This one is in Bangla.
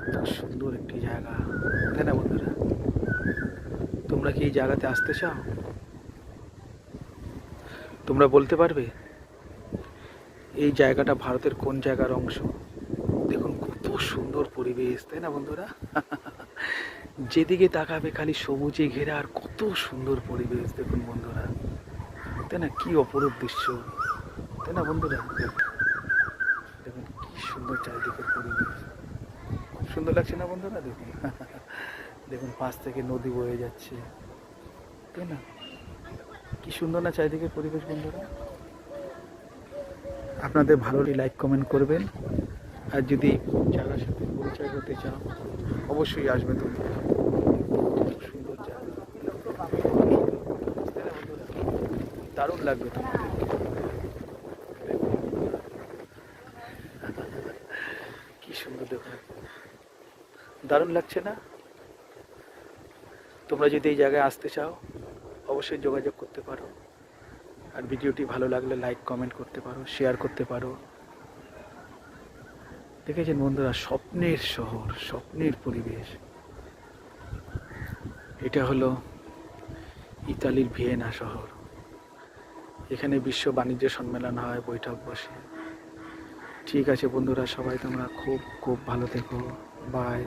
কত সুন্দর একটি জায়গা, তাই না বন্ধুরা? তোমরা কি এই জায়গাতে আসতে চাও? তোমরা বলতে পারবে এই জায়গাটা ভারতের কোন জায়গার অংশ? দেখুন কত সুন্দর পরিবেশ, তাই না বন্ধুরা? যেদিকে তাকাবে খালি সবুজে ঘেরা, আর কত সুন্দর পরিবেশ দেখুন বন্ধুরা, তাই না? কি অপরূপ দৃশ্য, তাই না বন্ধুরা? দেখুন কি সুন্দর চারিদিকের পরিবেশ, খুব সুন্দর লাগছে না বন্ধুরা? দেখুন দেখুন পাশ থেকে নদী বয়ে যাচ্ছে, তাই না? কি সুন্দর না চারিদিকের পরিবেশ বন্ধুরা? আপনাদের ভালো লাইক কমেন্ট করবেন, আর যদি জায়গার সাথে পরিচয় করতে চাও অবশ্যই আসবে তোমরা। খুব সুন্দর জায়গা, দারুণ লাগবে তোমাদের। কি সুন্দর দেখুন, দারুণ লাগছে না? তোমরা যদি এই জায়গায় আসতে চাও অবশ্যই যোগাযোগ করতে পারো, আর ভিডিওটি ভালো লাগলে লাইক কমেন্ট করতে পারো, শেয়ার করতে পারো। দেখেছেন বন্ধুরা, স্বপ্নের শহর, স্বপ্নের পরিবেশ। এটা হলো ইতালির ভিয়েনা শহর। এখানে বিশ্ব বাণিজ্য সম্মেলন হয়, বৈঠক বসে। ঠিক আছে বন্ধুরা, সবাই তোমরা খুব খুব ভালো থেকো। বাই।